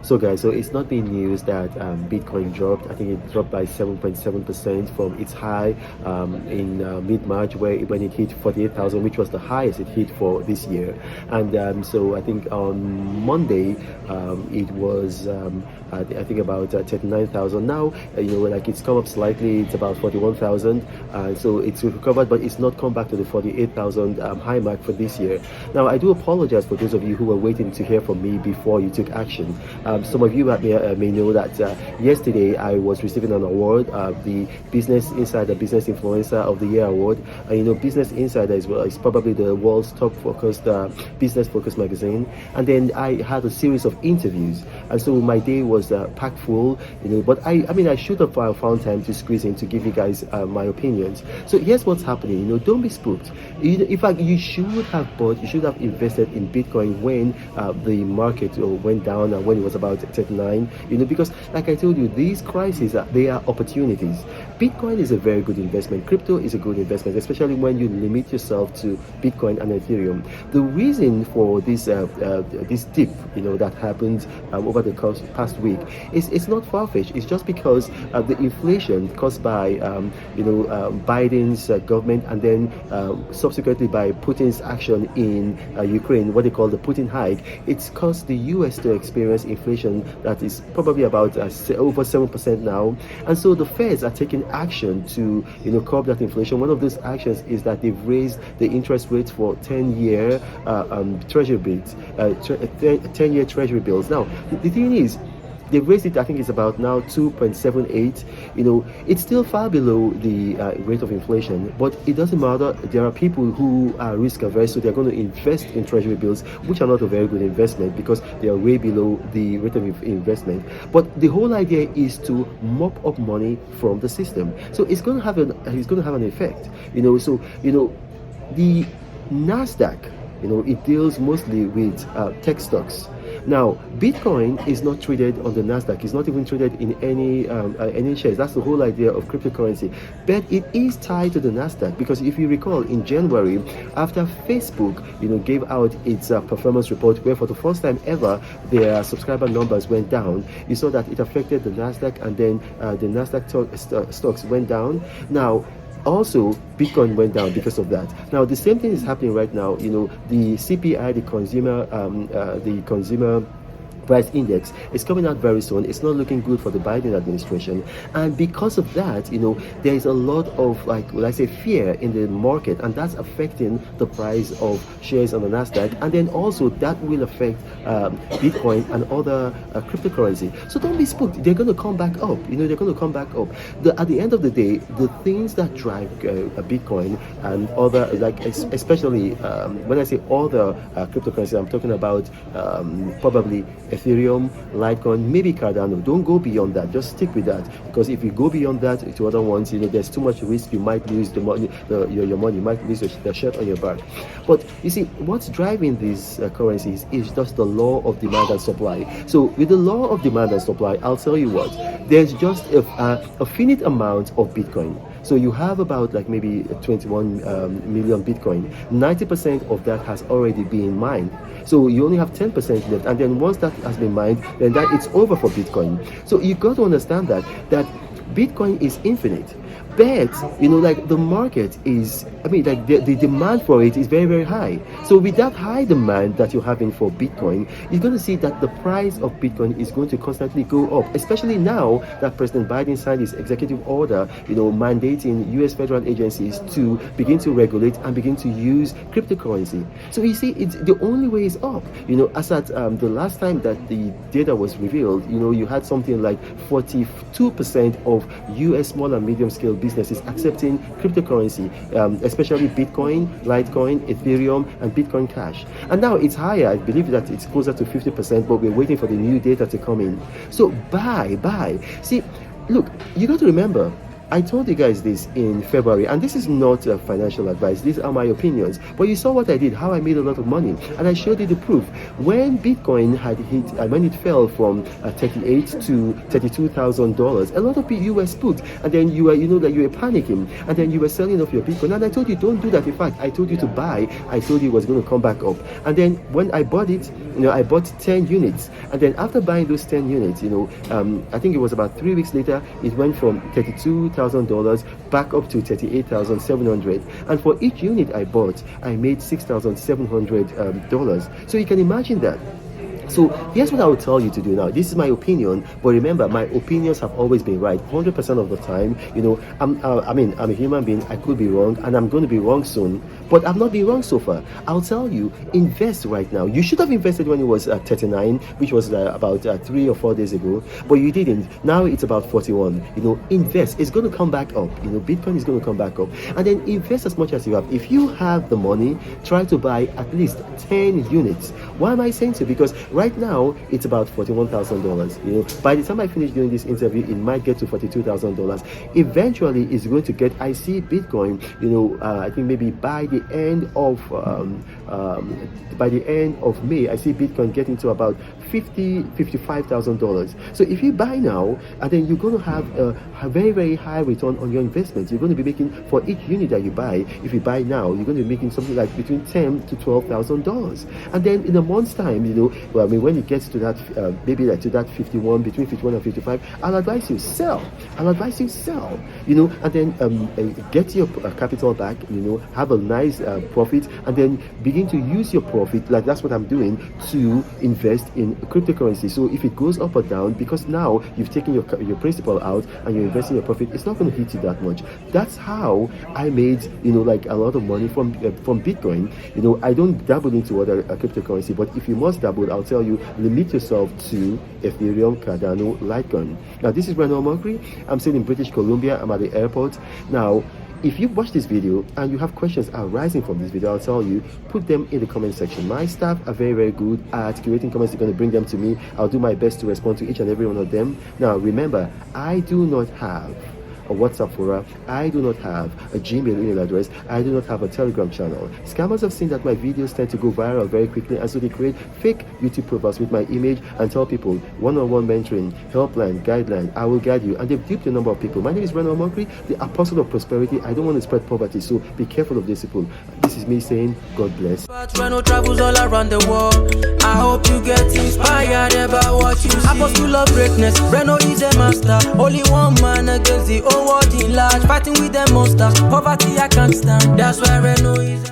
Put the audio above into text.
So, guys, so it's not been news that Bitcoin dropped. I think it dropped by 7.7% from its high in mid-March, where when it hit 48,000, which was the highest it hit for this year. And so I think on Monday it was I think about 39,000. Now like it's come up slightly. It's about 41,000. So it's recovered, but it's not come back to the 48,000 high mark for this year. Now I do apologize for those of you who were waiting to hear from me before you took action. Some of you may know that yesterday I was receiving an award, the Business Insider Business Influencer of the Year award. Business Insider is probably the world's top focused business focused magazine. And then I had a series of interviews, and so my day was packed full. But I should have found time to squeeze in to give you guys my opinions. So here's what's happening. Don't be spooked. In fact, you should have bought, you should have invested in Bitcoin when the market went down and when it was about 39. Because like I told you, these crises they are opportunities. Bitcoin is a very good investment. Crypto is a good investment, especially when you limit yourself to Bitcoin and Ethereum. The reason for this dip, that happened over the past week is it's not far-fetched. It's just because the inflation caused by Biden's government, and then subsequently by Putin's action in Ukraine, what they call the Putin hike. It's caused the U.S. to experience inflation that is probably about over 7% now, and so the Feds are taking action to curb that inflation. One of those actions is that they've raised the interest rates for 10-year treasury bills, 10-year treasury bills. Now the thing is, they raised it. I think it's about now 2.78. It's still far below the rate of inflation, but it doesn't matter. There are people who are risk averse, so they're going to invest in treasury bills, which are not a very good investment because they are way below the rate of investment. But the whole idea is to mop up money from the system. So it's going to have an effect. So the Nasdaq, it deals mostly with tech stocks. Now, Bitcoin is not traded on the Nasdaq. It's not even traded in any shares. That's the whole idea of cryptocurrency. But it is tied to the Nasdaq because if you recall, in January, after Facebook, gave out its performance report, where for the first time ever their subscriber numbers went down, you saw that it affected the Nasdaq, and then the Nasdaq stocks went down. Now, also Bitcoin went down because of that. Now the same thing is happening right now. The CPI, the consumer price index is coming out very soon. It's not looking good for the Biden administration, and because of that, there is a lot of fear in the market, and that's affecting the price of shares on the Nasdaq, and then also that will affect Bitcoin and other cryptocurrency. So don't be spooked. They're going to come back up. They're going to come back up. At the end of the day, the things that drive Bitcoin and other, especially when I say other cryptocurrency, I'm talking about probably Ethereum, Litecoin, maybe Cardano. Don't go beyond that. Just stick with that, because if you go beyond that to other ones, there's too much risk. You might lose the money, your money. You might lose the shirt on your back. But you see, what's driving these currencies is just the law of demand and supply. So with the law of demand and supply, I'll tell you what. There's just a finite amount of Bitcoin. So you have about maybe 21 million Bitcoin. 90% of that has already been mined. So you only have 10% left, and then once that has been mined, then that it's over for Bitcoin. So you got to understand that Bitcoin is infinite. But the market is, the demand for it is very, very high. So with that high demand that you're having for Bitcoin, you're going to see that the price of Bitcoin is going to constantly go up, especially now that President Biden signed his executive order, mandating U.S. federal agencies to begin to regulate and begin to use cryptocurrency. So you see, it's the only way is up. As at the last time that the data was revealed, you had something like 42% of U.S. small and medium scale businesses accepting cryptocurrency, especially Bitcoin, Litecoin, Ethereum, and Bitcoin Cash. And now it's higher. I believe that it's closer to 50%, but we're waiting for the new data to come in. So buy. See, look, you got to remember, I told you guys this in February, and this is not financial advice. These are my opinions. But you saw what I did, how I made a lot of money, and I showed you the proof. When Bitcoin had hit, when it fell from $38,000 to $32,000, a lot of you were spooked, and then you were, that you were panicking, and then you were selling off your Bitcoin. And I told you, don't do that. In fact, I told you to buy. I told you it was going to come back up. And then when I bought it, I bought 10 units, and then after buying those 10 units, I think it was about 3 weeks later, it went from $32,000 back up to $38,700, and for each unit I bought, I made $6,700. So you can imagine that. So here's what I will tell you to do now. This is my opinion, but remember, my opinions have always been right 100% of the time. I'm a human being. I could be wrong, and I'm going to be wrong soon, but I've not been wrong so far. I'll tell you, invest right now. You should have invested when it was at 39, which was about 3 or 4 days ago, but you didn't. Now it's about 41. Invest. It's going to come back up. Bitcoin is going to come back up, and then invest as much as you have. If you have the money, try to buy at least 10 units. Why am I saying so? Because right now it's about $41,000. By the time I finish doing this interview, it might get to $42,000. Eventually, it's going to get. I see Bitcoin. I think maybe by the end of May, I see Bitcoin getting to about $55,000. So if you buy now, and then you're going to have a very, very high return on your investment. You're going to be making, for each unit that you buy, if you buy now, you're going to be making something like between $10,000 to $12,000. And then in a month's time, when it gets to that, maybe like to that 51, between 51 and 55, I'll advise you sell. And then get your capital back. Have a nice profit, and then begin to use your profit. Like that's what I'm doing, to invest in cryptocurrency. So if it goes up or down, because now you've taken your principal out and you're investing your profit, it's not going to hit you that much. That's how I made like a lot of money from Bitcoin. I don't dabble into other cryptocurrency, but if you must dabble, I'll tell you, limit yourself to Ethereum, Cardano, Litecoin. Now this is Reno Omokri. I'm still in British Columbia. I'm at the airport now. If you've watched this video and you have questions arising from this video, I'll tell you, put them in the comment section. My staff are very, very good at curating comments. They're going to bring them to me. I'll do my best to respond to each and every one of them. Now, remember, I do not have a WhatsApp forum. I do not have a Gmail email address. I do not have a Telegram channel. Scammers have seen that my videos tend to go viral very quickly, and so they create fake YouTube profiles with my image and tell people one-on-one mentoring, helpline, guideline, I will guide you, and they've duped a number of people. My name is Reno Omokri, the apostle of prosperity. I don't want to spread poverty, so be careful of these people. This is me saying, God bless. Reno travels all around the world. I hope you get inspired about what you see. Apostle of greatness, Reno is a master. Only one man against the whole world in large, fighting with the monsters. Poverty I can't stand. That's why Reno is